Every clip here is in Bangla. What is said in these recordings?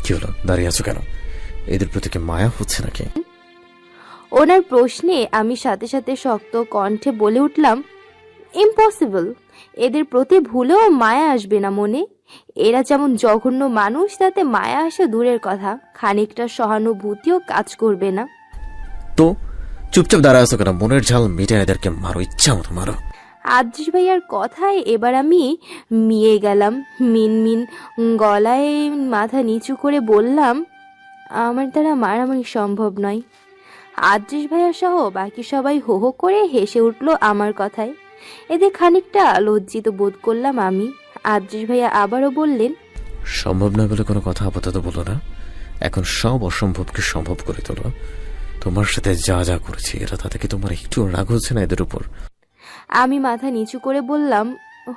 কি হলো, দাঁড়িয়ে আছো কেন? এদের প্রতি কি মায়া হচ্ছে নাকি? ওনার প্রশ্নে আমি সাথে সাথে শক্ত কণ্ঠে বলে উঠলাম, ইম্পসিবল। এদের প্রতি ভুলেও মায়া আসবে না মনে। এরা যেমন জঘন্য মানুষ, তাতে মায়া আসা দূরের কথা, খানিকটা সহানুভূতিও কাজ করবে না। তো চুপচাপ দাঁড়ায় আছো কেন? মনের ঝাল মিটে এদেরকে মারো, ইচ্ছা মতো মারো। আদ্রিস ভাইয়ার কথায় এবার আমি মিয়ে গেলাম। মিনমিন গলায় মাথা নিচু করে বললাম, আমার দ্বারা মারামারি সম্ভব নয়। আদ্রিস ভাইয়া সহ বাকি সবাই হো হো করে হেসে উঠল আমার কথায়। এতে খানিকটা লজ্জিত বোধ করলাম আমি। আদ্রিস ভাইয়া আবারও বললেন, সম্ভব নয় বলে কোনো কথা আপাতত বলো না। এখন সব অসম্ভবকে সম্ভব করে তোলো। তোমার সাথে যা যা করেছি, এরা তাতে কি তোমার একটু রাগ হচ্ছে না এদের উপর? আমি মাথা নিচু করে বললাম,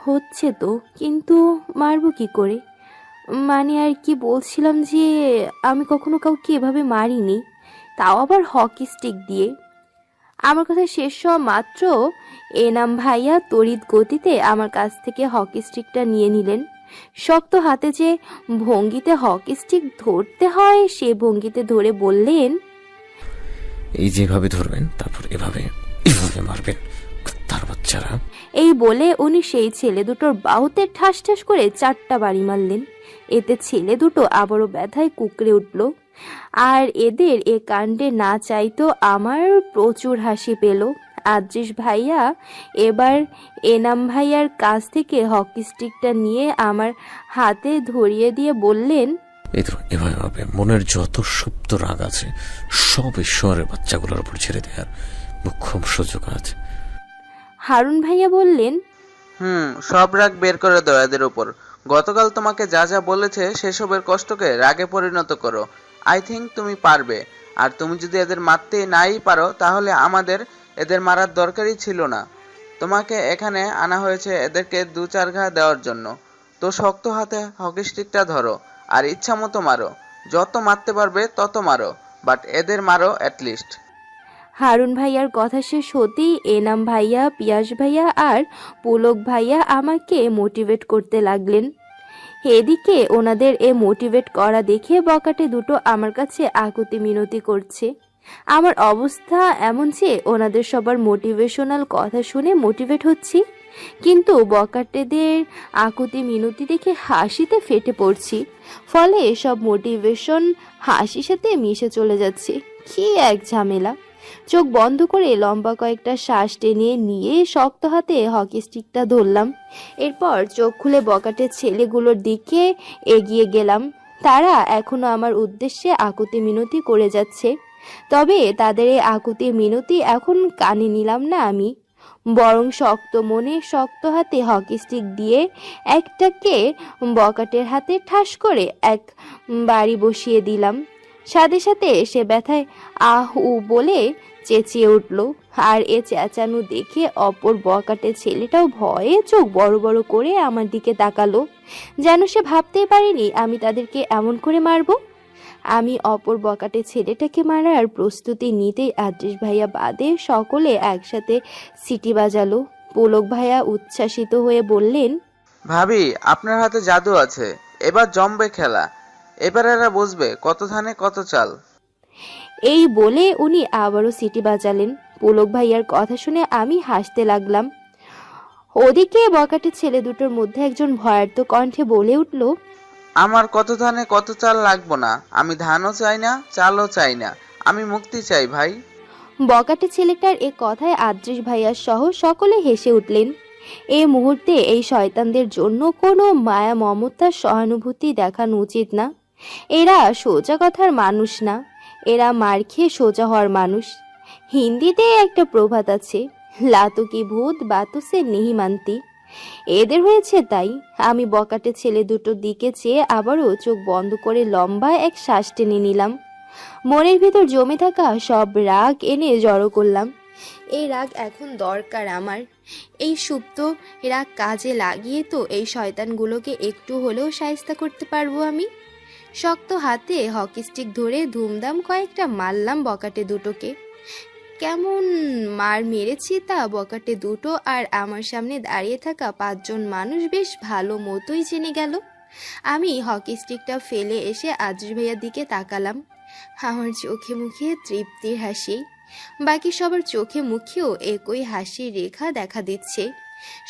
হচ্ছে তো, কিন্তু মারবো কি করে? মানে আর কি বলছিলাম যে আমি কখনো কাউকে এভাবে মারিনি, তাও আবার হকি স্টিক দিয়ে। আমার কথা শেষ হওয়া মাত্র এনাম ভাইয়া তড়িৎ গতিতে আমার কাছ থেকে হকি স্টিকটা নিয়ে নিলেন। শক্ত হাতে যে ভঙ্গিতে হকি স্টিক ধরতে হয় সে ভঙ্গিতে ধরে বললেন, এই যেভাবে ধরবেন, তারপর এভাবে এভাবে মারবেন, তার বাচ্চারা। এই বলে উনি সেই ছেলে দুটোর বাহুতে ঠাস ঠাস করে 4টা বাড়ি মারলেন। এতে ছেলে দুটো আবারও ব্যথায় কুকড়ে উঠল। আর এদের এ কাণ্ডে না চাইতো আমার প্রচুর হাসি পেল। আদ্রিস ভাইয়া এবার এনাম ভাইয়ার কাছ থেকে হকি স্টিকটা নিয়ে আমার হাতে ধরিয়ে দিয়ে বললেন, এই তো এভাবে হবে। মনের যত সুপ্ত রাগ আছে সব ঈশ্বরের বাচ্চাগুলোর উপর ছেড়ে দেয়ার মুখ্যম সুযোগ আছে। হারুন ভাইয়া বললেন, সব রাগ বের করে দাও এদের উপর। গতকাল তোমাকে যা যা বলেছে সেসবের কষ্টকে রাগে পরিণত করো। আই থিঙ্ক তুমি পারবে। আর তুমি যদি এদের মারতে নাই পারো তাহলে আমাদের এদের মারার দরকারই ছিল না। তোমাকে এখানে আনা হয়েছে এদেরকে 2-4 ঘা দেওয়ার জন্য। তো শক্ত হাতে হকি স্টিকটা ধরো আর ইচ্ছা মতো মারো। যত মারতে পারবে তত মারো, বাট এদের মারো অ্যাটলিস্ট। হারুন ভাইয়ার কথা শেষ হতেই এনাম ভাইয়া, পিয়াস ভাইয়া আর পুলক ভাইয়া আমাকে মোটিভেট করতে লাগলেন। এদিকে ওনাদের এ মোটিভেট করা দেখে বকাটে দুটো আমার কাছে আকুতি মিনতি করছে। আমার অবস্থা এমন যে ওনাদের সবার মোটিভেশনাল কথা শুনে মোটিভেট হচ্ছি, কিন্তু বকাটেদের আকুতি মিনতি দেখে হাসিতে ফেটে পড়ছি। ফলে সব মোটিভেশন হাসির সাথে মিশে চলে যাচ্ছে। কি এক ঝামেলা! চোখ বন্ধ করে লম্বা কয়েকটা শ্বাস টেনে নিয়ে শক্ত হাতে হকি স্টিকটা ধরলাম। এরপর চোখ খুলে বকাটের ছেলেগুলোর দিকে এগিয়ে গেলাম। তারা এখনো আমার উদ্দেশ্যে আকুতি মিনতি করে যাচ্ছে, তবে তাদের এই আকুতি মিনতি এখন কানে নিলাম না আমি, বরং শক্ত মনে শক্ত হাতে হকি স্টিক দিয়ে একটাকে বকাটের হাতে ঠাস করে এক বাড়ি বসিয়ে দিলাম। সাথে সাথে সে ব্যথায় আহ উ বলে চেঁচিয়ে উঠল। আর এ চেঁচানো দেখে অপর বকাটে ছেলেটাও ভয়ে চোখ বড় বড় করে আমার দিকে তাকালো, যেন সে ভাবতেই পারেনি আমি তাদেরকে এমন করে মারবো। আমি অপর বকাটে ছেলেটাকে মারার প্রস্তুতি নিতেই আদ্রিস ভাইয়া বাদে সকলে একসাথে সিটি বাজালো। পুলক ভাইয়া উচ্ছ্বাসিত হয়ে বললেন, ভাবি, আপনার হাতে জাদু আছে। এবার জমবে খেলা। এবার এরা বুঝবে কত ধানে কত চাল। এই বলে উনি আবারও সিটি বাজালেন। পুলক ভাইয়ার কথা শুনে আমি হাসতে লাগলাম। ওদিকে বকাটে ছেলে দুটোর মধ্যে একজন ভয়ার্ত কণ্ঠে বলে উঠল, আমার কত ধানে কত চাল লাগবো না। আমি ধানও চাই না, চালও চাই না। আমি মুক্তি চাই ভাই। বকাটে ছেলেটার এ কথায় আদ্রিস ভাইয়ার সহ সকলে হেসে উঠলেন। এই মুহূর্তে এই শয়তানদের জন্য কোনো মায়া মমতার সহানুভূতি দেখানো উচিত না। এরা সোজা কথার মানুষ না, এরা মার খেয়ে সোজা হওয়ার মানুষ। হিন্দিতে একটা প্রবাদ আছে, লাতো কি ভূত বাতো সে নেহি মানতি। এদের হয়েছে তাই। আমি বকাটে ছেলে দুটোর দিকে চেয়ে আবারও চোখ বন্ধ করে লম্বা এক শ্বাস টেনে নিলাম। মনের ভিতর জমে থাকা সব রাগ এনে জড়ো করলাম। এই রাগ এখন দরকার আমার। এই সুপ্ত রাগ কাজে লাগিয়ে তো এই শয়তানগুলোকে একটু হলেও শায়েস্তা করতে পারবো আমি। শক্ত হাতে হকি স্টিক ধরে ধুমধাম কয়েকটা মারলাম বকাটে দুটোকে। কেমন মার মেরেছি তা বকাটে দুটো আর আমার সামনে দাঁড়িয়ে থাকা 5 জন মানুষ বেশ ভালো মতোই জেনে গেল। আমি হকি স্টিকটা ফেলে এসে আদ্রিস ভাইয়ার দিকে তাকালাম। আমার চোখে মুখে তৃপ্তির হাসি, বাকি সবার চোখে মুখেও একই হাসির রেখা দেখা দিচ্ছে।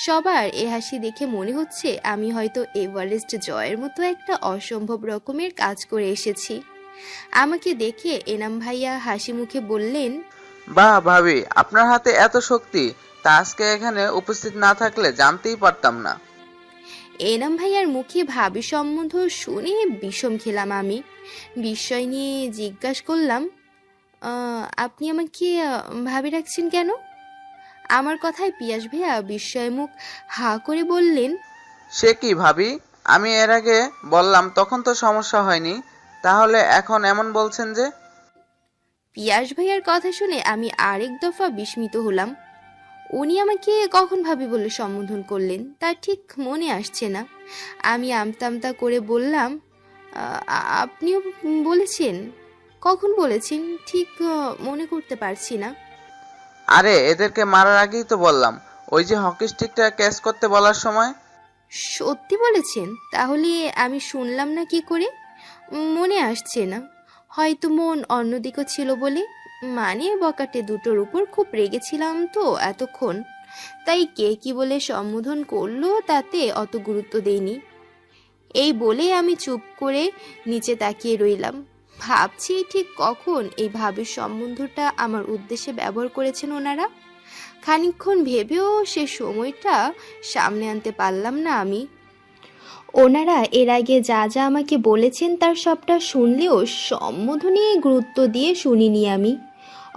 সবার এ হাসি দেখে মনে হচ্ছে আমি হয়তো এভারেস্ট জয়ের মতো একটা অসম্ভব রকমের কাজ করে এসেছি। আমাকে দেখে এনাম ভাইয়া হাসি মুখে বললেন, বাহ ভাবি, আপনার হাতে এত শক্তি, তা আজকে এখানে উপস্থিত না থাকলে জানতেই পারতাম না। এনাম ভাইয়ার মুখে ভাবি সম্বন্ধ শুনে বিষম খেলাম আমি। বিস্ময় নিয়ে জিজ্ঞাসা করলাম, আপনি আমাকে ভাবি রাখছেন কেন? আমার কথায় পিয়াস ভাইয়া বিস্ময় মুখ হা করে বললেন, সে কি ভাবি, আমি এর আগে বললাম তখন তো সমস্যা হয়নি, তাহলে এখন এমন বলছেন যে? পিয়াস ভাইয়ার কথা শুনে আমি আরেক দফা বিস্মিত হলাম। উনি আমাকে কখন ভাবি বলে সম্বোধন করলেন তা ঠিক মনে আসছে না। আমি আমতা আমতা করে বললাম, আপনিও বলেছেন? কখন বলেছেন ঠিক মনে করতে পারছি না। আরে এদেরকে মারার আগেই তো বললাম, ওই যে হকি স্টিকটা ক্যাচ করতে বলার সময়। সত্যি বলেছেন? তাহলে আমি শুনলাম না কি করে? মনে আসছে না, হয়তো মন অন্যদিকে ছিল বলে। মানে বকাটে দুটোর উপর খুব রেগেছিলাম তো এতক্ষণ, তাই কে কি বলে সম্বোধন করলো তাতে অত গুরুত্ব দেইনি। এই বলে আমি চুপ করে নিচে তাকিয়ে রইলাম। ভাবছি ঠিক কখন এই ভাবের সম্বন্ধটা আমার উদ্দেশ্যে ব্যবহার করেছেন ওনারা। খানিকক্ষণ ভেবেও সে সময়টা সামনে আনতে পারলাম না আমি। ওনারা এর আগে যা যা আমাকে বলেছেন তার সবটা শুনলেও সম্বোধনে গুরুত্ব দিয়ে শুনিনি আমি।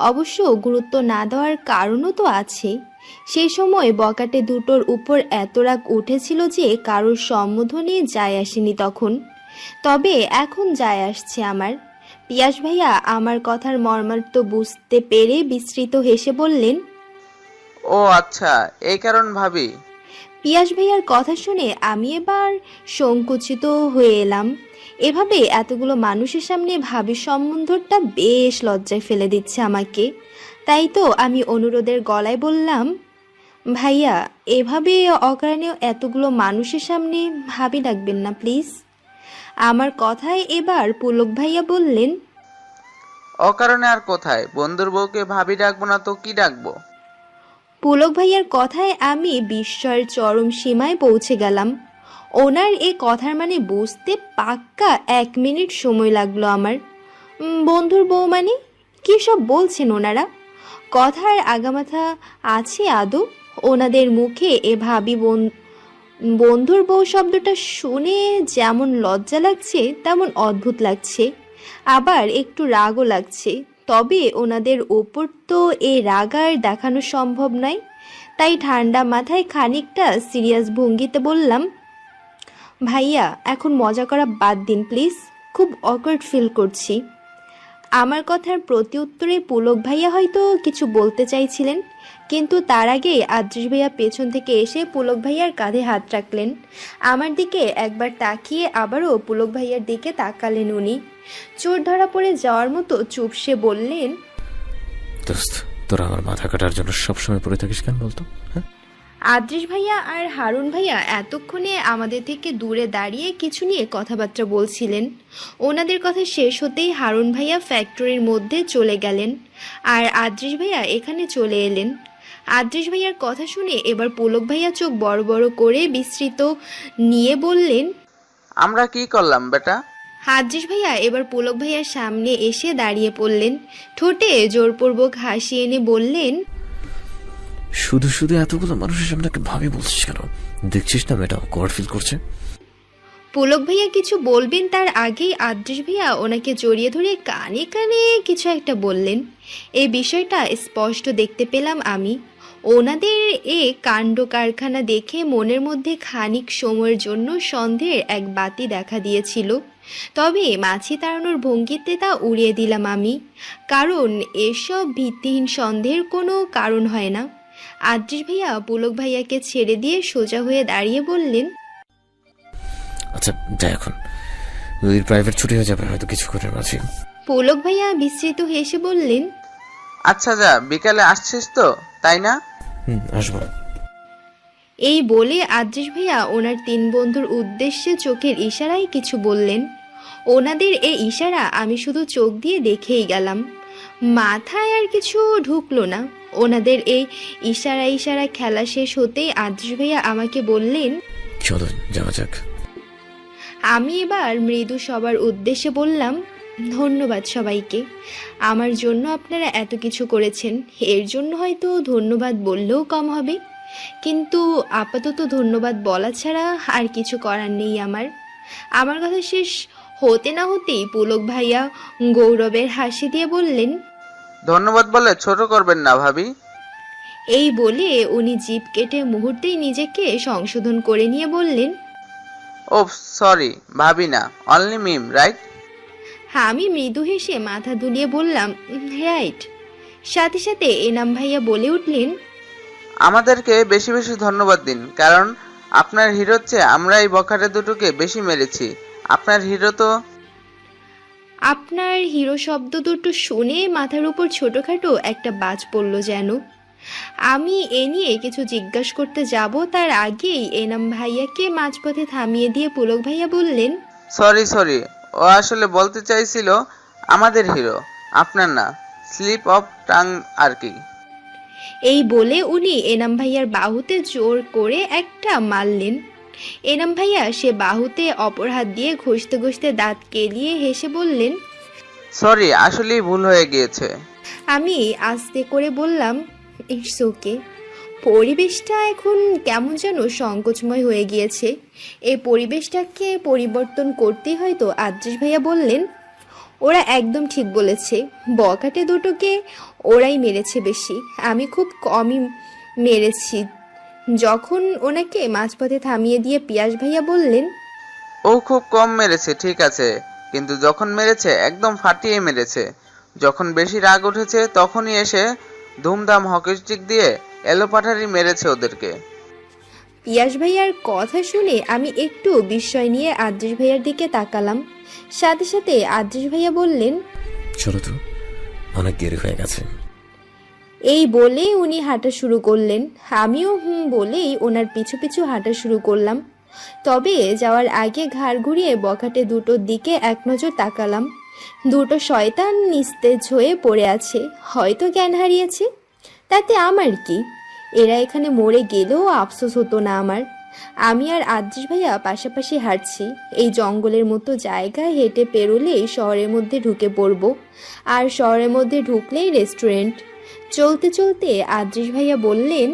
অবশ্য গুরুত্ব না দেওয়ার কারণও তো আছে। সেই সময় বকাটে দুটোর উপর এত রাগ উঠেছিল যে কারোর সম্বোধনে যায় আসেনি তখন। তবে এখন যায় আসছে আমার। পিয়াস ভাইয়া আমার কথার মর্মার্থ বুঝতে পেরে বিস্মৃত হেসে বললেন, ও আচ্ছা, এই কারণ ভাবি। পিয়াস ভাইয়ার কথা শুনে আমি এবার সংকুচিত হয়ে এলাম। এভাবে এতগুলো মানুষের সামনে ভাবির সম্বন্ধটা বেশ লজ্জায় ফেলে দিচ্ছে আমাকে। তাই তো আমি অনুরোধের গলায় বললাম, ভাইয়া এভাবে অকারণে এতগুলো মানুষের সামনে ভাবি ডাকবেন না প্লিজ। আমার কথায় এবার পুলক ভাইয়া বললেন, অকারণে আর কোথায়, বন্ধুর বউকে ভাবি ডাকবো না তো কি ডাকবো? পুলক ভাইয়ার কথায় আমি বিস্ময়ের চরম সীমায় পৌঁছে গেলাম। ওনার এ কথার মানে বুঝতে পাক্কা 1 মিনিট সময় লাগলো আমার। বন্ধুর বউ মানে কী সব বলছেন ওনারা? কথার আগামাথা আছে আদৌ? ওনাদের মুখে এ ভাবি বন্ধুর বউ শব্দটা শুনে যেমন লজ্জা লাগছে তেমন অদ্ভুত লাগছে, আবার একটু রাগও লাগছে। তবে ওনাদের ওপর তো এ রাগ আর দেখানো সম্ভব নয়। তাই ঠান্ডা মাথায় খানিকটা সিরিয়াস ভঙ্গিতে বললাম, ভাইয়া এখন মজা করা বাদ দিন প্লিজ, খুব অকওয়ার্ড ফিল করছি। আমার কথার প্রতি উত্তরে পুলক ভাইয়া হয়তো কিছু বলতে চাইছিলেন, কিন্তু তার আগেই আদ্রিস ভাইয়া পেছন থেকে এসে পুলক ভাইয়ার কাঁধে হাত রাখলেন। আমার দিকে একবার তাকিয়ে আবারও পুলক ভাইয়ার দিকে তাকালেন উনি। চোর ধরা পড়ে যাওয়ার মতো চুপসে বললেন, দোস্ত, তোরা আমার মাথা কাটার জন্য সবসময় পড়ে থাকিস কেন বলতো? হ্যাঁ, আদ্রিস ভাইয়া আর হারুন ভাইয়া এতক্ষণে আমাদের থেকে দূরে দাঁড়িয়ে কিছু নিয়ে কথাবার্তা বলছিলেন। ওনাদের কথা শেষ হতেই হারুন ভাইয়া ফ্যাক্টরির মধ্যে চলে গেলেন আর আদ্রিস ভাইয়া এখানে চলে এলেন। আদ্রিস ভাইয়ার কথা শুনে এবার পুলক ভাইয়া চোখ বড় বড় করে বিস্মৃত নিয়ে বললেন, আমরা কি করলাম বেটা? আদ্রিস ভাইয়া এবার পুলক ভাইয়ার সামনে এসে দাঁড়িয়ে পড়লেন। ঠোঁটে জোরপূর্বক হাসি এনে বললেন, শুধু শুধু এতগুলো মানুষের সামনে একটা ভাবি বলছিস কেন? দেখছিস না মেয়েটা অকওয়ার্ড ফিল করছে। পুলক ভাইয়া কিছু বলবেন তার আগেই আদ্রিস ভাইয়া ওনাকে জড়িয়ে ধরে কানে কানে কিছু একটা বললেন। এই বিষয়টা স্পষ্ট দেখতে পেলাম আমি। ওনাদের এ কাণ্ড কারখানা দেখে মনের মধ্যে খানিক সময়ের জন্য সন্দেহের এক বাতি দেখা দিয়েছিল। তবে মাছি তাড়ানোর ভঙ্গিতে তা উড়িয়ে দিলাম আমি, কারণ এসব ভিত্তিহীন সন্দেহের কোনো কারণ হয় না। আদ্রিস ভাইয়া পুলক ভাইয়াকে ছেড়ে দিয়ে সোজা হয়ে দাঁড়িয়ে বললেন, আচ্ছা যাই, এখন নদীর প্রাইভেট ছুটি হয়ে যাবে হয়তো কিছুক্ষণের মাঝে। পুলক ভাইয়া বিস্মিত হেসে বললেন, আচ্ছা যা, বিকালে আসছিস তো তাই না? আসবো। এই বলে আদ্রিস ভাইয়া ওনার তিন বন্ধুর উদ্দেশ্যে চোখের ইশারায় কিছু বললেন। ওনাদের এই ইশারা আমি শুধু চোখ দিয়ে দেখেই গেলাম, মাথায় আর কিছু ঢুকলো না। ওনাদের এই ইশারা খেলা শেষ হতেই আদ্রিস ভাইয়া আমাকে বললেন, চলো যাওয়া যাক। আমি এবার মৃদু সবার উদ্দেশ্যে বললাম, ধন্যবাদ সবাইকে, আমার জন্য আপনারা এত কিছু করেছেন। এর জন্য হয়তো ধন্যবাদ বললেও কম হবে, কিন্তু আপাতত ধন্যবাদ বলা ছাড়া আর কিছু করার নেই আমার কথা শেষ হতে না হতেই পুলক ভাইয়া গৌরবের হাসি দিয়ে বললেন, ধন্যবাদ বলে ছোট করবেন না ভাবি। এই বলে উনি জিভ কেটে মুহূর্তেই নিজেকে সংশোধন করে নিয়ে বললেন, ও সরি, ভাবি না, অনলি মিম, রাইট? আমি মৃদু হেসে মাথা দুলিয়ে বললাম, রাইট। সাথে সাথে এনাম ভাইয়া বলে উঠলেন, আমাদেরকে বেশি বেশি ধন্যবাদ দিন, কারণ আপনার হিরোর চেয়ে আমরা এই বখাটে দুটোকে বেশি মেরেছি। আপনার হিরো তো। আপনার হিরো শব্দ দুটো শুনে মাথার উপর ছোটখাটো একটা বাজ পড়ল যেন। আমি এ নিয়ে কিছু জিজ্ঞাসা করতে যাব তার আগেই এনাম ভাইয়াকে মাঝপথে থামিয়ে দিয়ে পুলক ভাইয়া বললেন, সরি, ও আসলে বলতে চাইছিল আমাদের হিরো, আপনার না, স্লিপ অফ টাং আর কি। এই বলে উনি এনাম ভাইয়ার বাহুতে জোর করে একটা মারলেন। এনাম ভাইয়া সে বাহুতে অপর হাত দিয়ে ঘষতে ঘষতে দাঁত কেলিয়ে হেসে বললেন, সরি, আসলেই ভুল হয়ে গিয়েছে। আমি আস্তে করে বললাম, ইটস ওকে। পরিবেশটা এখন কেমন যেন সংকোচময় হয়ে গিয়েছে। এই পরিবেশটাকে পরিবর্তন করতেই হয়তো আদ্রিস ভাইয়া বললেন, ওরা একদম ঠিক বলেছে, বকাটে দুটোকে ওরাই মেরেছে বেশি, আমি খুব কমই মেরেছি। যখন ওনাকে মাঝপথে থামিয়ে দিয়ে পিয়াস ভাইয়া বললেন, ও খুব কম মেরেছে ঠিক আছে, কিন্তু যখন মেরেছে একদম ফাটিয়ে মেরেছে। যখন বেশি রাগ উঠেছে তখনই এসে ধুমধাম হকি স্টিক দিয়ে এলোপাঠারি মেরেছে ওদেরকে। পিয়াস ভাইয়ার কথা শুনে আমি একটু বিস্ময় নিয়ে আদ্রিস ভাইয়ার দিকে তাকালাম। সাথে সাথে আদ্রিস ভাইয়া বললেন, চলো তো, অনেক দেরি হয়ে গেছে। এই বলে উনি হাঁটা শুরু করলেন। আমিও বলেই ওনার পিছু পিছু হাঁটা শুরু করলাম। তবে যাওয়ার আগে ঘাড় ঘুরিয়ে বখাটে দুটোর দিকে এক নজর তাকালাম। দুটো শয়তান নিস্তেজ হয়ে পড়ে আছে, হয়তো জ্ঞান হারিয়েছে। তাতে আমার কি, এরা এখানে মরে গেলেও আফসোস হতো না আমার। আমি আর আদ্রিস ভাইয়া পাশাপাশি হাঁটছি। এই জঙ্গলের মতো জায়গায় হেঁটে পেরোলেই শহরের মধ্যে ঢুকে পড়ব, আর শহরের মধ্যে ঢুকলেই রেস্টুরেন্ট। চলতে চলতে আদ্রিস ভাইয়া বললেন,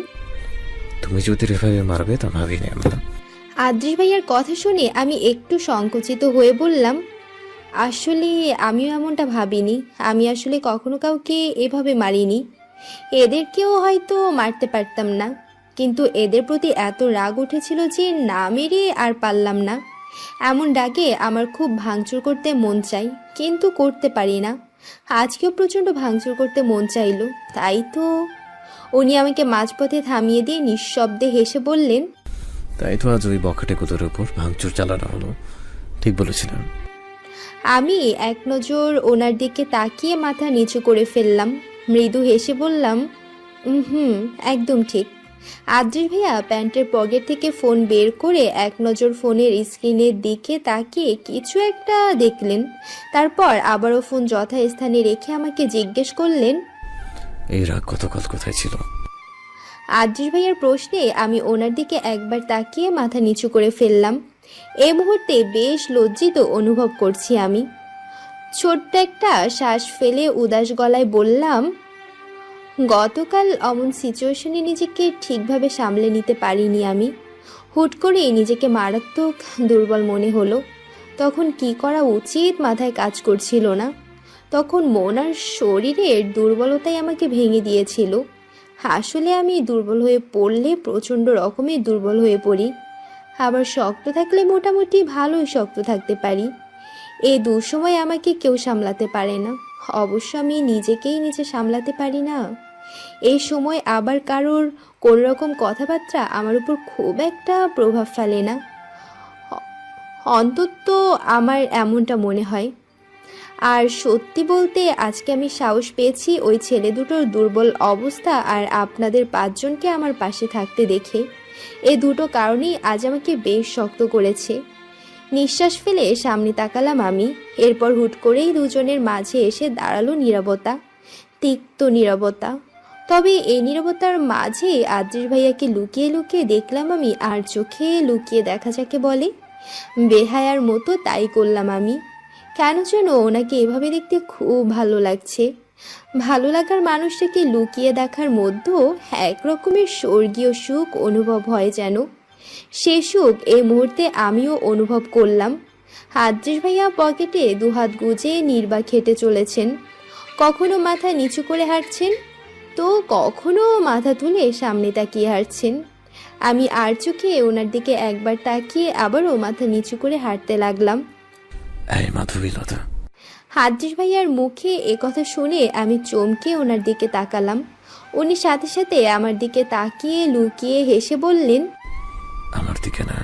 তুমি যদি এভাবে মারবে তা ভাবিনি আমরা। আদ্রিস ভাইয়ার কথা শুনে আমি একটু সংকুচিত হয়ে বললাম, আসলে আমিও এমনটা ভাবিনি। আমি আসলে কখনো কাউকে এভাবে মারিনি। এদেরকেও হয়তো মারতে পারতাম না, কিন্তু এদের প্রতি এত রাগ উঠেছিল যে না মেরে আর পারলাম না। এমন ডাকে আমার খুব ভাঙচুর করতে মন চাই, কিন্তু করতে পারি না। আজকেও প্রচণ্ড ভাঙচুর করতে মন চাইলো, তাই তো। উনি আমাকে মাঝপথে থামিয়ে দিয়ে নিঃশব্দে হেসে বললেন, তাই তো আজ ওই বখাটে কুতোর উপর ভাঙচুর চালানো হলো। ঠিক বলেছিলাম। আমি এক নজর ওনার দিকে তাকিয়ে মাথা নিচু করে ফেললাম। মৃদু হেসে বললাম, একদম ঠিক। আদ্রিস ভাইয়া প্যান্টের পকেট থেকে ফোন বের করে এক নজর ফোনের স্ক্রিনের দিকে তাকিয়ে কিছু একটা দেখলেন। তারপর আবারও ফোন যথাস্থানে রেখে আমাকে জিজ্ঞেস করলেন, এই রাগ গতকাল কোথায় ছিল? আদ্রিস ভাইয়ার প্রশ্নে আমি ওনার দিকে একবার তাকিয়ে মাথা নিচু করে ফেললাম। এই মুহূর্তে বেশ লজ্জিত অনুভব করছি আমি। ছোট্ট একটা শ্বাস ফেলে উদাস গলায় বললাম, গতকাল অমন সিচুয়েশনে নিজেকে ঠিকভাবে সামলে নিতে পারিনি আমি। হুট করে নিজেকে মারাত্মক দুর্বল মনে হলো। তখন কি করা উচিত মাথায় কাজ করছিল না। তখন মন আর শরীরের দুর্বলতাই আমাকে ভেঙে দিয়েছিল। আসলে আমি দুর্বল হয়ে পড়লে প্রচণ্ড রকমের দুর্বল হয়ে পড়ি, আবার শক্ত থাকলে মোটামুটি ভালোই শক্ত থাকতে পারি। এই দুঃসময় আমাকে কেউ সামলাতে পারে না, অবশ্য আমি নিজেকেই নিজে সামলাতে পারি না। এই সময় আবার কারোর কোন রকম কথাবার্তা আমার উপর খুব একটা প্রভাব ফেলে না, অন্তত আমার এমনটা মনে হয়। আর সত্যি বলতে আজকে আমি সাহস পেয়েছি ওই ছেলে দুটোর দুর্বল অবস্থা আর আপনাদের পাঁচজনকে আমার পাশে থাকতে দেখে। এ দুটো কারণেই আজ আমাকে বেশ শক্ত করেছে। নিঃশ্বাস ফেলে সামনে তাকালাম আমি। এরপর হুট করেই দুজনের মাঝে এসে দাঁড়ালো নীরবতা, তিক্ত নীরবতা। তবে এই নীরবতার মাঝে আদ্রিস ভাইয়াকে লুকিয়ে লুকিয়ে দেখলাম আমি, আর চোখে লুকিয়ে দেখা যাকে বলে। বেহায়ার মতো তাই করলাম আমি। কেন যেন ওনাকে এভাবে দেখতে খুব ভালো লাগছে। ভালো লাগার মানুষটাকে লুকিয়ে দেখার মধ্যেও এক রকমের স্বর্গীয় সুখ অনুভব হয় যেন। সে সুখ এই মুহূর্তে আমিও অনুভব করলাম। আদ্রিস ভাইয়া পকেটে দুহাত গুজে নির্বাক হেঁটে চলেছেন। কখনো মাথা নিচু করে হাঁটছেন, তো কখনো মাথা তুলে সামনে তাকিয়ে হাঁটছেন। আমি আর চোখে ওনার দিকে একবার তাকিয়ে আবারও মাথা নিচু করে হাঁটতে লাগলাম। এই মাধবীলতা। আদ্রিস ভাইয়ার মুখে এ কথা শুনে আমি চমকে ওনার দিকে তাকালাম। উনি সাথে সাথে আমার দিকে তাকিয়ে লুকিয়ে হেসে বললেন, আমার দিকে না,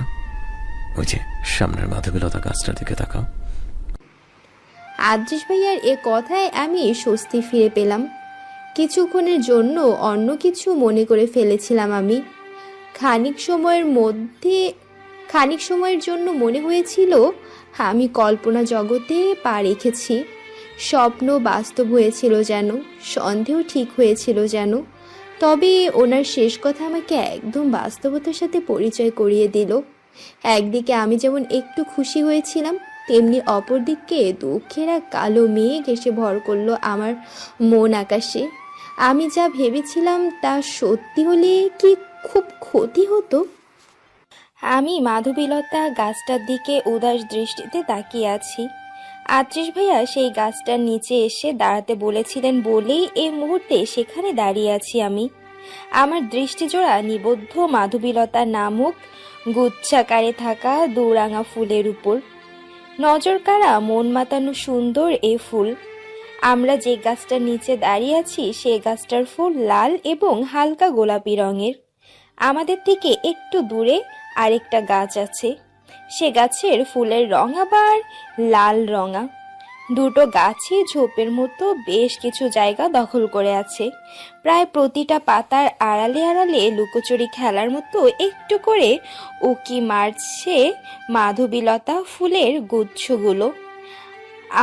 ওই যে সামনের মাধবীলতা গাছটার দিকে তাকাও। আদ্রিস ভাইয়ার এ কথায় আমি স্বস্তি ফিরে পেলাম। কিছুক্ষণের জন্য অন্য কিছু মনে করে ফেলেছিলাম আমি। খানিক সময়ের জন্য মনে হয়েছিল আমি কল্পনা জগতে পা রেখেছি। স্বপ্ন বাস্তব হয়েছিল যেন, সন্দেহ ঠিক হয়েছিল যেন। তবে ওনার শেষ কথা আমাকে একদম বাস্তবতার সাথে পরিচয় করিয়ে দিল। একদিকে আমি যেমন একটু খুশি হয়েছিলাম, তেমনি অপরদিকে দুঃখের এক কালো মেঘ এসে ভর করলো আমার মন আকাশে। আমি যা ভেবেছিলাম তা সত্যি হলে কি খুব ক্ষতি হতো। আমি মাধবীলতা গাছটার দিকে উদাস দৃষ্টিতে তাকিয়ে আছি। আদ্রিস ভাইয়া সেই গাছটার নিচে এসে দাঁড়াতে বলেছিলেন বলেই এই মুহূর্তে সেখানে দাঁড়িয়ে আছি আমি। আমার দৃষ্টিজোড়া নিবদ্ধ মাধবীলতা নামক গুচ্ছাকারে থাকা দুরাঙা ফুলের উপর। নজর কাড়া, মন মাতানো সুন্দর এই ফুল। আমরা যে গাছটার নিচে দাঁড়িয়ে আছি সে গাছটার ফুল লাল এবং হালকা গোলাপি রঙের। আমাদের থেকে একটু দূরে আরেকটা গাছ আছে, সে গাছের ফুলের রং আবার লাল রঙা। দুটো গাছই ঝোপের মতো বেশ কিছু জায়গা দখল করে আছে। প্রায় প্রতিটা পাতার আড়ালে আড়ালে লুকোচুরি খেলার মতো একটু করে উকি মারছে মাধবীলতা ফুলের গুচ্ছগুলো।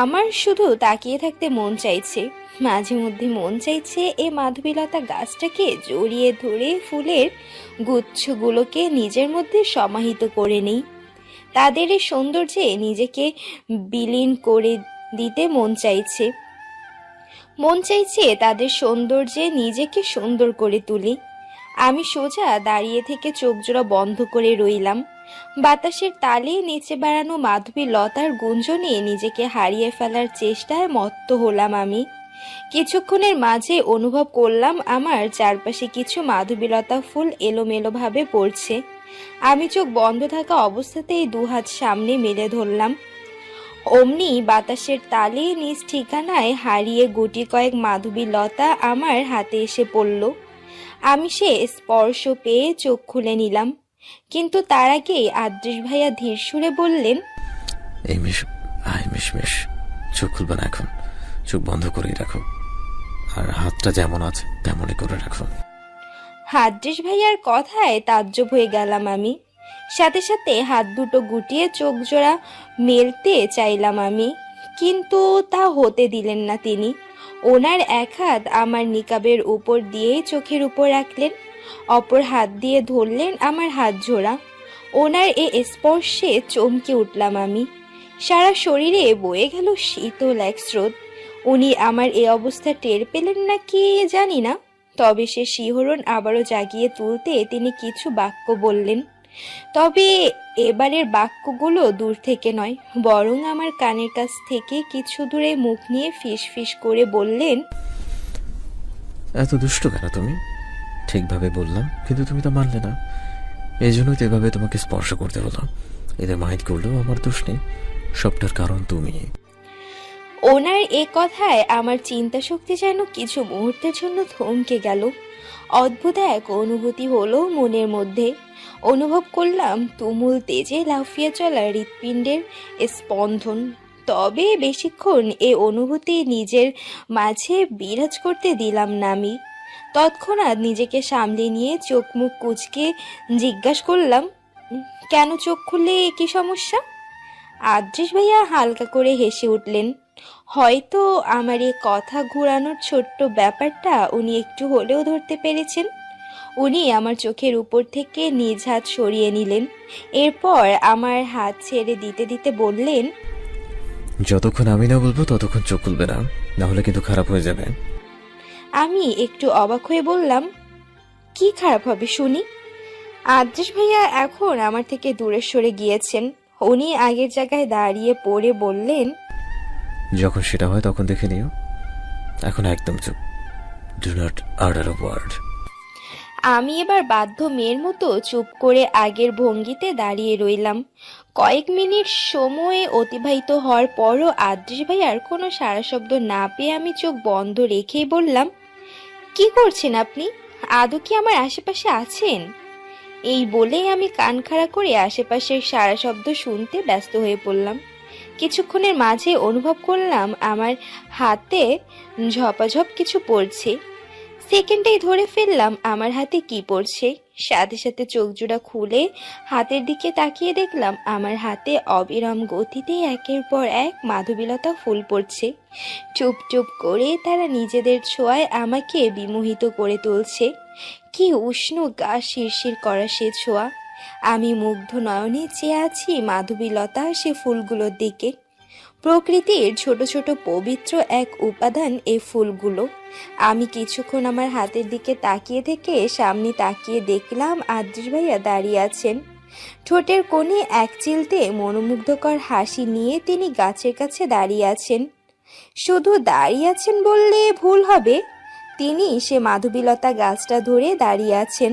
আমার শুধু তাকিয়ে থাকতে মন চাইছে, মাঝে মধ্যে মন চাইছে এই মাধবীলতা গাছটাকে জড়িয়ে ধরে ফুলের গুচ্ছগুলোকে নিজের মধ্যে সমাহিত করে নেই। তাদের এই সৌন্দর্যে নিজেকে বিলীন করে দিতে মন চাইছে তাদের সৌন্দর্যে নিজেকে সুন্দর করে তুলি। আমি সোজা দাঁড়িয়ে থেকে চোখ জোড়া বন্ধ করে রইলাম। বাতাসের তালে নেচে বেড়ানো মাধবী লতার গুঞ্জনে নিজেকে হারিয়ে ফেলার চেষ্টায় মত্ত হলাম আমি। কিছুক্ষণের মাঝে অনুভব করলাম আমার চারপাশে কিছু মাধবীলতা ফুল এলোমেলোভাবে পড়ছে। আমি চোখ বন্ধ থাকা অবস্থাতেই দুহাত সামনে মেলে ধরলাম। অমনি বাতাসের তালে নিজ ঠিকানায় হারিয়ে গুটি কয়েক মাধবীলতা আমার হাতে এসে পড়ল। আমি সে স্পর্শ পেয়ে চোখ খুলে নিলাম, কিন্তু তার আগেই আদ্রিস ভাইয়া ধীর সুরে বললেন, এই মিশমিশ, চোখ খুলবে না এখন, চোখ বন্ধ করেই রাখো, আর হাতটা যেমন আছে তেমনই করে রাখো। আদ্রিস ভাইয়ার কথায় তাজ্জব হয়ে গেলাম আমি। সাথে সাথে হাত দুটো গুটিয়ে চোখ জোড়া মেলতে চাইলাম আমি, কিন্তু তা হতে দিলেন না তিনি। ওনার এক হাত আমার নিকাবের উপর দিয়ে চোখের উপর রাখলেন, অপর হাত দিয়ে ধরলেন আমার হাত জোড়া। ওনার এ স্পর্শে চমকে উঠলাম আমি। সারা শরীরে বয়ে গেল শীতল এক স্রোত। উনি আমার এ অবস্থা টের পেলেন না কি জানি না, তবে সে শিহরণ আবারও জাগিয়ে তুলতে তিনি কিছু বাক্য বললেন। তবে এবারের বাক্যগুলো দূর থেকে নয়, বরং আমার কানের কাছ থেকে কিছু দূরে মুখ নিয়ে ফিস ফিস করে বললেন, এত দুষ্ট কেন তুমি? ঠিকভাবে বললাম, কিন্তু তুমি তা মানলে না। এই জন্যই তো এভাবে তোমাকে স্পর্শ করতে হলো। এদের মাইন্ড করলেও আমার দোষ নেই, সবটার কারণ তুমি। ওনার এ কথায় আমার চিন্তা শক্তি যেন কিছু মুহূর্তের জন্য থমকে গেল। অদ্ভুত এক অনুভূতি হলো মনের মধ্যে। অনুভব করলাম তুমুল তেজে লাফিয়ে চলা হৃৎপিণ্ডের স্পন্দন। তবে বেশিক্ষণ এ অনুভূতি নিজের মাঝে বিরাজ করতে দিলাম না আমি। তৎক্ষণাৎ নিজেকে সামলে নিয়ে চোখ মুখ কুঁচকে জিজ্ঞাসা করলাম, কেন চোখ খুললে কি সমস্যা?" আদ্রিস ভাইয়া হালকা করে হেসে উঠলেন। হয়তো আমার এই কথা ঘুরানোর ছোট্ট ব্যাপারটা উনি একটু হলেও ধরতে পেরেছেন। উনি আমার চোখের উপর থেকে নিজ হাত সরিয়ে নিলেন। এরপর আমার হাত ছেড়ে দিতে দিতে বললেন, যতক্ষণ আমি না বলবো ততক্ষণ চোখ খুলবে না, না হলে কিন্তু খারাপ হয়ে যাবে। আমি একটু অবাক হয়ে বললাম, কি খারাপ হবে শুনি? আদ্রিস ভাইয়া এখন আমার থেকে দূরে সরে গিয়েছেন। উনি আগের জায়গায় দাঁড়িয়ে পড়ে বললেন, যখন সেটা হয় তখন দেখে নিও, এখন একদম চুপ। Do not order a word. আমি এবার বাধ্য মেয়ের মতো চুপ করে আগের ভঙ্গিতে দাঁড়িয়ে রইলাম। কয়েক মিনিট সময় অতিবাহিত হওয়ার পরও আদ্রিস ভাইয়ার কোনো সাড়া শব্দ না পেয়ে আমি চোখ বন্ধ রেখেই বললাম, কি করছেন আপনি? আদৌ কি আমার আশেপাশে আছেন? এই বলেই আমি কান খাড়া করে আশেপাশের সারা শব্দ শুনতে ব্যস্ত হয়ে পড়লাম। কিছুক্ষণের মাঝে অনুভব করলাম আমার হাতে ঝপাঝপ কিছু পড়ছে। সেকেন্ডেই ধরে ফেললাম আমার হাতে কি পড়ছে। সাথে সাথে চোখ জোড়া খুলে হাতের দিকে তাকিয়ে দেখলাম আমার হাতে অবিরাম গতিতে একের পর এক মাধবীলতা ফুল পড়ছে। চুপ চুপ করে তারা নিজেদের ছোঁয়ায় আমাকে বিমোহিত করে তুলছে। কি উষ্ণ গা শিরশির করা সে ছোঁয়া। আমি মুগ্ধ নয়নে চেয়ে আছি মাধবীলতা সে ফুলগুলোর দিকে। প্রকৃতির ছোট ছোট পবিত্র এক উপাদান এই ফুলগুলো। আমি কিছুক্ষণ আমার হাতের দিকে তাকিয়ে থেকে সামনে তাকিয়ে দেখলাম আদ্রিস ভাইয়া দাঁড়িয়ে আছেন। ঠোঁটের কোণে এক চিলতে মনোমুগ্ধকর হাসি নিয়ে তিনি গাছের কাছে দাঁড়িয়ে আছেন। শুধু দাঁড়িয়ে আছেন বললে ভুল হবে, তিনি সে মাধবীলতা গাছটা ধরে দাঁড়িয়ে আছেন।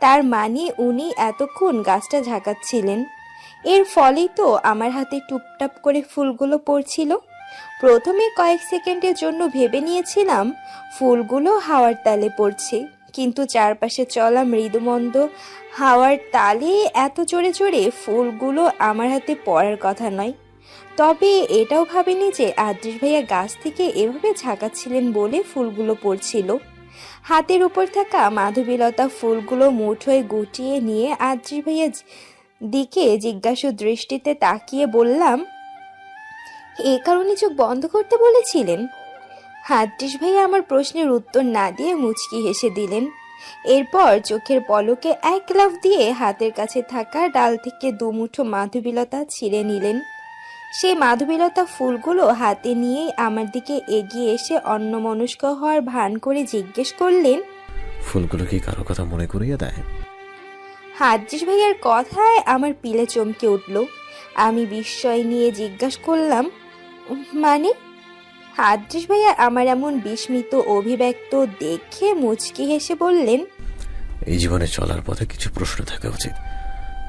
তার মানে উনি এতক্ষণ গাছটা ঝাঁকাচ্ছিলেন। এর ফলেই তো আমার হাতে টুপটাপ করে ফুলগুলো পড়ছিল। প্রথমে কয়েক সেকেন্ডের জন্য ভেবে নিয়েছিলাম ফুলগুলো হাওয়ার তালে পড়ছে, কিন্তু চারপাশে চলা মৃদুমন্দ হাওয়ার তালে এত জোরে জোরে ফুলগুলো আমার হাতে পড়ার কথা নয়। তবে এটাও ভাবিনি যে আদ্রিস ভাইয়া গাছ থেকে এভাবে ঝাঁকাচ্ছিলেন বলে ফুলগুলো পড়ছিল। হাতের উপর থাকা মাধবীলতা ফুলগুলো মুঠোয় গুটিয়ে নিয়ে আদ্রিস ভাইয়া দিকে জিজ্ঞাসু দৃষ্টিতে তাকিয়ে বললাম, এ কারণে চোখ বন্ধ করতে বলেছিলেন? আদ্রিস ভাইয়া আমার প্রশ্নের উত্তর না দিয়ে মুচকি হেসে দিলেন। এরপর চোখের পলকে এক লাফ দিয়ে হাতের কাছে থাকা ডাল থেকে দুমুঠো মাধবীলতা ছিঁড়ে নিলেন। সেই মাধবীলতা ফুলগুলো হাতে নিয়েই আমার দিকে এগিয়ে এসে অন্যমনস্ক হওয়ার ভান করে জিজ্ঞেস করলেন, ফুলগুলো কি কারো কথা মনে করিয়ে দেয়? আদ্রিস ভাইয়ার কথায় আমার পিলে চমকে উঠল। আমি বিস্ময় নিয়ে জিজ্ঞাসা করলাম, মানে? আদ্রিস ভাইয়া আমার এমন বিস্মিত অভিব্যক্ত দেখে মুচকি হেসে বললেন, এই জীবনে চলার পথে কিছু প্রশ্ন থাকা উচিত।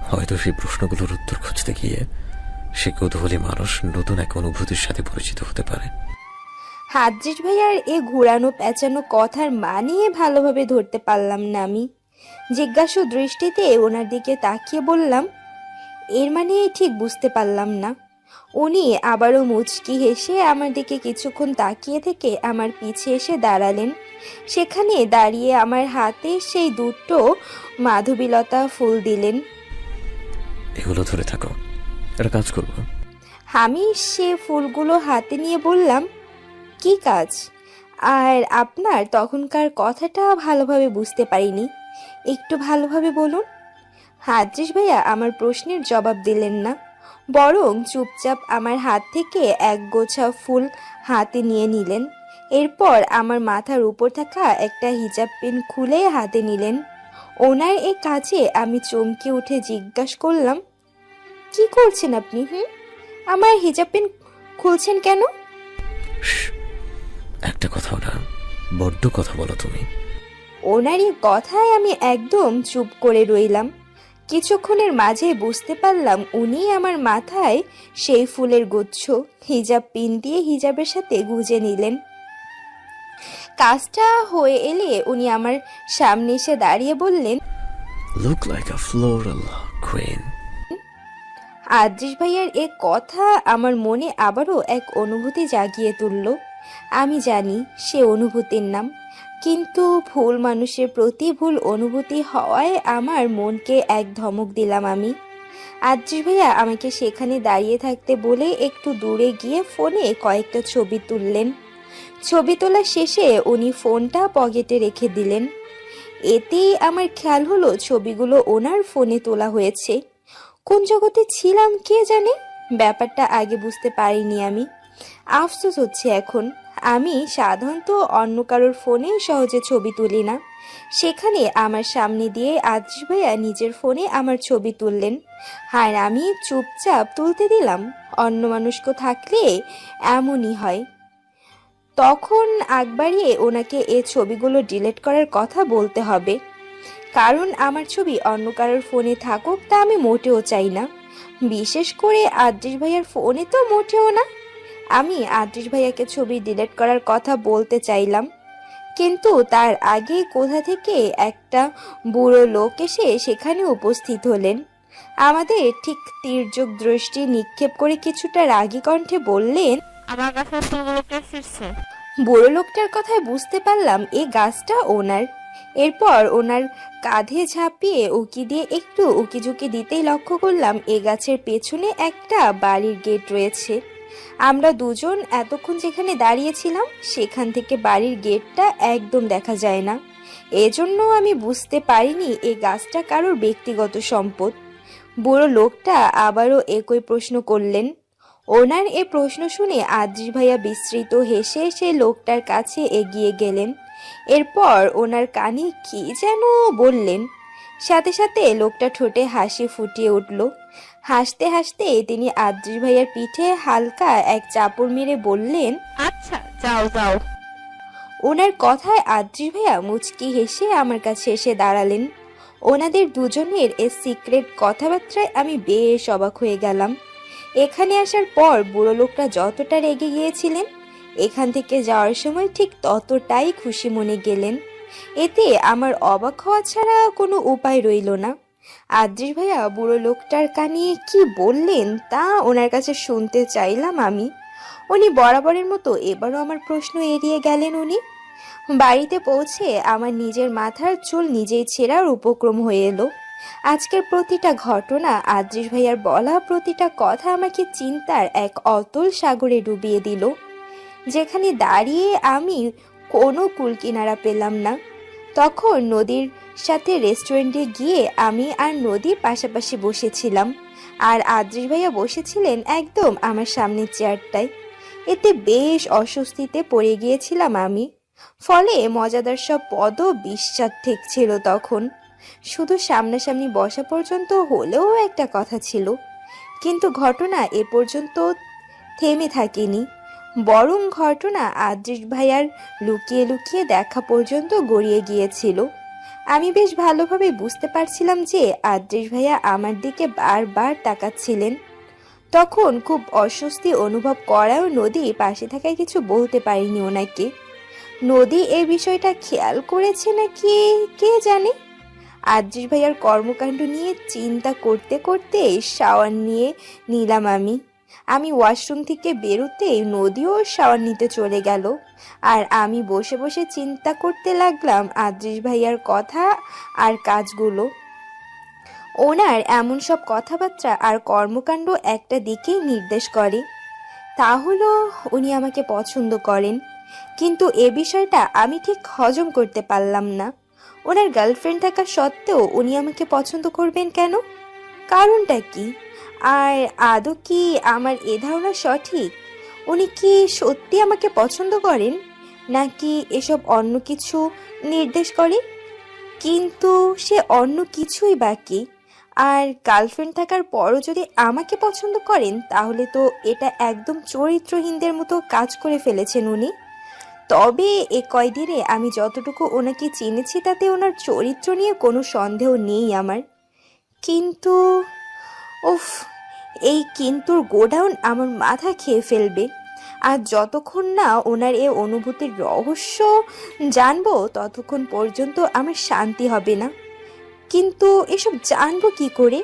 হয়তো সেই প্রশ্নগুলোর উত্তর খুঁজতে গিয়ে সে কৌতূহলী মানুষ নতুন এক অনুভূতির সাথে পরিচিত হতে পারে। আদ্রিস ভাইয়ার এ ঘুরানো পেঁচানো কথার মানে ভালোভাবে ধরতে পারলাম না আমি। জিজ্ঞাসু দৃষ্টিতে ওনার দিকে তাকিয়ে বললাম, এর মানে ঠিক বুঝতে পারলাম না। উনি আবারও মুচকি হেসে আমার দিকে কিছুক্ষণ তাকিয়ে থেকে আমার পিছে এসে দাঁড়ালেন। সেখানে দাঁড়িয়ে আমার হাতে সেই দুটো মাধবীলতা ফুল দিলেন। এগুলো ধরে থাকো, একটা কাজ করবো। আমি সে ফুলগুলো হাতে নিয়ে বললাম, কি কাজ? আর আপনার তখনকার কথাটা ভালোভাবে বুঝতে পারিনি, একটু ভালোভাবে বলুন। আদ্রিস ভাইয়া আমার প্রশ্নের জবাব দিলেন না, বরং চুপচাপ আমার হাত থেকে এক গোছা ফুল হাতে নিয়ে নিলেন। এরপর আমার মাথার উপর থাকা একটা হিজাব পিন খুলে হাতে নিলেন। ওনার এই কাজে আমি চমকে উঠে জিজ্ঞাসা করলাম, কি করছেন আপনি? আমার হিজাব পিন খুলছেন কেন? একটা কথাও না, বড্ড কথা বলো তুমি। ওনার এই কথায় আমি একদম চুপ করে রইলাম। কিছুক্ষণের মাঝে বুঝতে পারলাম উনি আমার মাথায় সেই ফুলের গুচ্ছ হিজাব পিন দিয়ে হিজাবের সাথে গুঁজে নিলেন। কাজটা হয়ে এলে উনি আমার সামনে এসে দাঁড়িয়ে বললেন, look like a floral queen. Adris ভাইয়ার এ কথা আমার মনে আবারও এক অনুভূতি জাগিয়ে তুলল। আমি জানি সে অনুভূতির নাম, কিন্তু ভুল মানুষের প্রতি ভুল অনুভূতি হওয়ায় আমার মনকে এক ধমক দিলাম আমি। আদ্রিস ভাইয়া আমাকে সেখানে দাঁড়িয়ে থাকতে বলে একটু দূরে গিয়ে ফোনে কয়েকটা ছবি তুললেন। ছবি তোলা শেষে উনি ফোনটা পকেটে রেখে দিলেন। এতেই আমার খেয়াল হলো ছবিগুলো ওনার ফোনে তোলা হয়েছে। কোন জগতে ছিলাম কে জানে, ব্যাপারটা আগে বুঝতে পারিনি আমি। আফসোস হচ্ছে এখন, আমি সাধারণত অন্য কারোর ফোনে সহজে ছবি তুলি না। সেখানে আমার সামনে দিয়ে আদ্রিস ভাইয়া নিজের ফোনে আমার ছবি তুললেন, আর আমি চুপচাপ তুলতে দিলাম। অন্য মানুষকে থাকলে এমনই হয়। তখন আগ বাড়িয়ে ওনাকে এই ছবিগুলো ডিলিট করার কথা বলতে হবে, কারণ আমার ছবি অন্য কারোর ফোনে থাকুক তা আমি মোটেও চাই না। বিশেষ করে আদ্রিস ভাইয়ার ফোনে তো মোটেও না। আমি আদ্রিস ভাইয়াকে ছবি ডিলিট করার কথা বলতে চাইলাম, কিন্তু তার আগে কোথা থেকে একটা বুড়ো লোক এসে সেখানে উপস্থিত হলেন। আমাদের ঠিক তির্যক দৃষ্টি নিক্ষেপ করে কিছুটা রাগী কণ্ঠে বললেন, আমার কাছে ফুলগুলোকে ফিরছে। বুড়ো লোকটার কথায় বুঝতে পারলাম এই গাছটা ওনার। এরপর ওনার কাঁধে ঝাঁপিয়ে উকি দিয়ে একটু উকিঝুঁকি দিতেই লক্ষ্য করলাম এ গাছের পেছনে একটা বাড়ির গেট রয়েছে। আমরা দুজন এতক্ষণ যেখানে দাঁড়িয়েছিলাম সেখান থেকে বাড়ির গেটটা একদম দেখা যায় না। এজন্য আমি বুঝতে পারিনি এই গাছটা কারোর ব্যক্তিগত সম্পদ। বুড়ো লোকটা আবারও একই প্রশ্ন করলেন। ওনার এ প্রশ্ন শুনে আদ্রিস ভাইয়া বিস্মৃত হেসে সেই লোকটার কাছে এগিয়ে গেলেন। এরপর ওনার কানে কি যেন বললেন, সাথে সাথে লোকটা ঠোঁটে হাসি ফুটিয়ে উঠল। হাসতে হাসতে তিনি আদ্রিস ভাইয়ার পিঠে হালকা এক চাপড় মেরে বললেন, আচ্ছা যাও যাও। ওনার কথায় আদ্রিস ভাইয়া মুচকি হেসে আমার কাছে এসে দাঁড়ালেন। ওনাদের দুজনের এ সিক্রেট কথাবার্তায় আমি বেশ অবাক হয়ে গেলাম। এখানে আসার পর বুড়ো লোকটা যতটা রেগে গিয়েছিলেন, এখান থেকে যাওয়ার সময় ঠিক ততটাই খুশি মনে গেলেন। এতে আমার অবাক হওয়া ছাড়া কোনো উপায় রইল না। আদ্রিস ভাইয়া বুড়ো লোকটার কানে কি বললেন তা ওনার কাছে শুনতে চাইলাম আমি। উনি বরাবরের মতো এবারও আমার প্রশ্ন এড়িয়ে গেলেন। উনি বাড়িতে পৌঁছে আমার নিজের মাথার চুল নিজেই ছেঁড়ার উপক্রম হয়ে এলো। আজকের প্রতিটা ঘটনা, আদ্রিস ভাইয়ার বলা প্রতিটা কথা আমাকে চিন্তার এক অতল সাগরে ডুবিয়ে দিল, যেখানে দাঁড়িয়ে আমি কোনো কুলকিনারা পেলাম না। তখন নদীর সাথে রেস্টুরেন্টে গিয়ে আমি আর নদী পাশাপাশি বসেছিলাম, আর আদ্রিস ভাইয়া বসেছিলেন একদম আমার সামনের চেয়ারটায়। এতে বেশ অস্বস্তিতে পড়ে গিয়েছিলাম আমি। ফলে মজাদার সব পদও বিস্বাদ ঠেকছিল তখন। শুধু সামনাসামনি বসা পর্যন্ত হলেও একটা কথা ছিল, কিন্তু ঘটনা এ পর্যন্ত থেমে থাকেনি, বরং ঘটনা আদ্রিস ভাইয়ার লুকিয়ে লুকিয়ে দেখা পর্যন্ত গড়িয়ে গিয়েছিল। আমি বেশ ভালোভাবে বুঝতে পারছিলাম যে আদ্রিস ভাইয়া আমার দিকে বারবার তাকাচ্ছিলেন। তখন খুব অস্বস্তি অনুভব করাও নদী পাশে থাকায় কিছু বলতে পারিনি ওনাকে। নদী এই বিষয়টা খেয়াল করেছে নাকি কে জানে। আদ্রিস ভাইয়ার কর্মকাণ্ড নিয়ে চিন্তা করতে করতে শাওয়ার নিয়ে নিলাম আমি ওয়াশরুম থেকে বেরোতেই নদীও শাওয়ার নিতে চলে গেল, আর আমি বসে বসে চিন্তা করতে লাগলাম আদ্রিস ভাইয়ার কথা আর কাজগুলো। ওনার এমন সব কথাবার্তা আর কর্মকাণ্ড একটা দিকেই নির্দেশ করে, তা হলো উনি আমাকে পছন্দ করেন। কিন্তু এ বিষয়টা আমি ঠিক হজম করতে পারলাম না। ওনার গার্লফ্রেন্ড থাকা সত্ত্বেও উনি আমাকে পছন্দ করবেন কেন? কারণটা কি? আর আদৌ কি আমার এ ধারণা সঠিক? উনি কি সত্যি আমাকে পছন্দ করেন, নাকি এসব অন্য কিছু নির্দেশ করে? কিন্তু সে অন্য কিছুই বাকি। আর গার্লফ্রেন্ড থাকার পরও যদি আমাকে পছন্দ করেন, তাহলে তো এটা একদম চরিত্রহীনদের মতো কাজ করে ফেলেছেন উনি। তবে এ কয়দিনে আমি যতটুকু ওনাকে চিনেছি তাতে ওনার চরিত্র নিয়ে কোনো সন্দেহ নেই আমার। কিন্তু উফ, এই কিন্তুর গোডাউন আমার মাথা খেয়ে ফেলবে। আর যতক্ষণ না ওনার এ অনুভূতির রহস্য জানবো ততক্ষণ পর্যন্ত আমার শান্তি হবে না। কিন্তু এসব জানবো কি করে?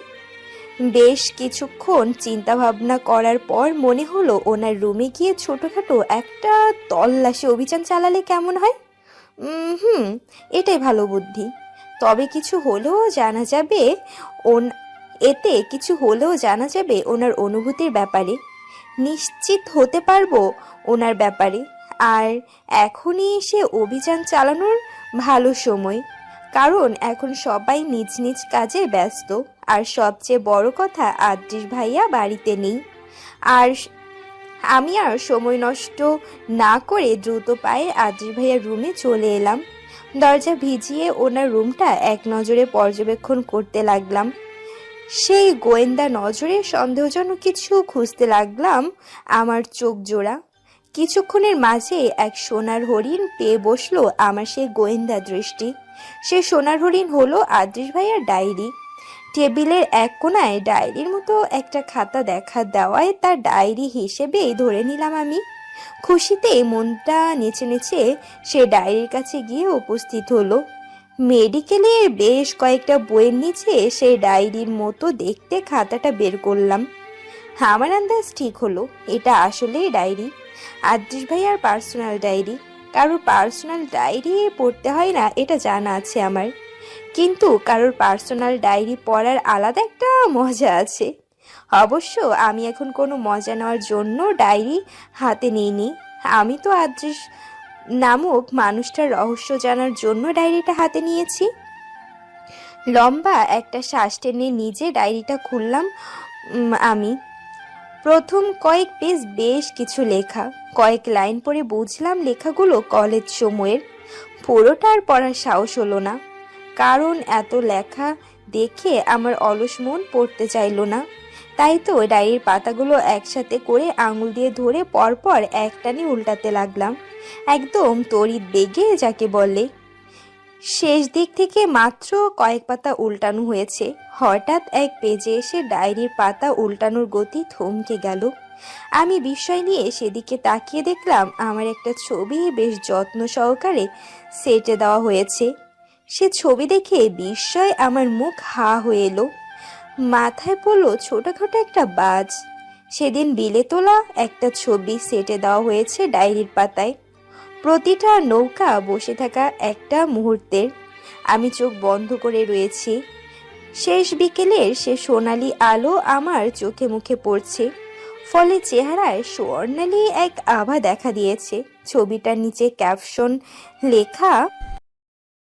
বেশ কিছুক্ষণ চিন্তা ভাবনা করার পর মনে হলো ওনার রুমে গিয়ে ছোটখাটো একটা তল্লাশি অভিযান চালালে কেমন হয়। হুম, এটাই ভালো বুদ্ধি। তবে কিছু হলেও জানা যাবে ওন এতে কিছু হলেও জানা যাবে ওনার অনুভূতির ব্যাপারে, নিশ্চিত হতে পারবো ওনার ব্যাপারে। আর এখনই সে অভিযান চালানোর ভালো সময়, কারণ এখন সবাই নিজ নিজ কাজে ব্যস্ত। আর সবচেয়ে বড় কথা, আদ্রিস ভাইয়া বাড়িতে নেই। আর আমি আর সময় নষ্ট না করে দ্রুত পায়ে আদ্রিস ভাইয়ার রুমে চলে এলাম। দরজা ভিজিয়ে ওনার রুমটা এক নজরে পর্যবেক্ষণ করতে লাগলাম। সেই গোয়েন্দা নজরে সন্দেহজনক কিছু খুঁজতে লাগলাম। আমার চোখ জোড়া কিছুক্ষণের মাঝে এক সোনার হরিণ পেয়ে বসলো আমার সেই গোয়েন্দা দৃষ্টি। সে সোনার হরিণ হলো আদ্রিস ভাইয়ার ডায়েরি। টেবিলের এক কোণায় ডায়েরির মতো একটা খাতা দেখা দেওয়ায় তার ডায়েরি হিসেবেই ধরে নিলাম আমি। খুশিতে মনটা নেচে নেচে সে ডায়েরির কাছে গিয়ে উপস্থিত হলো। মেডিকেলের বেশ কয়েকটা বইয়ের নিচে সেই ডায়েরির মতো দেখতে খাতাটা বের করলাম। আমার আন্দাজ ঠিক হলো, এটা আসলেই ডায়েরি, আদ্রিস ভাইয়ার পার্সোনাল ডায়েরি। কারোর পার্সোনাল ডায়েরি পড়তে হয় না এটা জানা আছে আমার, কিন্তু কারোর পার্সোনাল ডায়েরি পড়ার আলাদা একটা মজা আছে। অবশ্য আমি এখন কোনো মজা নেওয়ার জন্য ডায়েরি হাতে নিইনি। আমি তো আদ্রিস নামক মানুষটার রহস্য জানার জন্য ডায়েরিটা হাতে নিয়েছি। লম্বা একটা শ্বাস টেনে নিজে ডায়েরিটা খুললাম। আমি প্রথম কয়েক পেজ বেশ কিছু লেখা, কয়েক লাইন পড়ে বুঝলাম লেখাগুলো কলেজ সময়ের। পুরোটা আর পড়ার সাহস হলো না, কারণ এত লেখা দেখে আমার অলস মন পড়তে চাইলো না। তাই তো ডায়েরির পাতাগুলো একসাথে করে আঙুল দিয়ে ধরে পরপর একটানে উল্টাতে লাগলাম, একদম তড়িৎ বেগে যাকে বলে। শেষ দিক থেকে মাত্র কয়েক পাতা উল্টানো হয়েছে, হঠাৎ এক পেজে এসে ডায়েরির পাতা উল্টানোর গতি থমকে গেল। আমি বিস্ময় নিয়ে সেদিকে তাকিয়ে দেখলাম আমার একটা ছবি বেশ যত্ন সহকারে সেটে দেওয়া হয়েছে। সে ছবি দেখে বিস্ময় আমার মুখ হা হয়ে এলো। মাথায় পড়লো ছোটখাটো একটা বাজ। সেদিন বিলে তোলা একটা ছবি সেটে দেওয়া হয়েছে ডায়েরির পাতায়, প্রতিটা নৌকা বসে থাকা একটা মুহূর্তের। আমি চোখ বন্ধ করে রয়েছি। শেষ বিকেলের সে সোনালি আলো আমার চোখে মুখে পড়ছে, ফলে চেহারায় স্বর্ণালী এক আভা দেখা দিয়েছে। ছবিটার নিচে ক্যাপশন লেখা,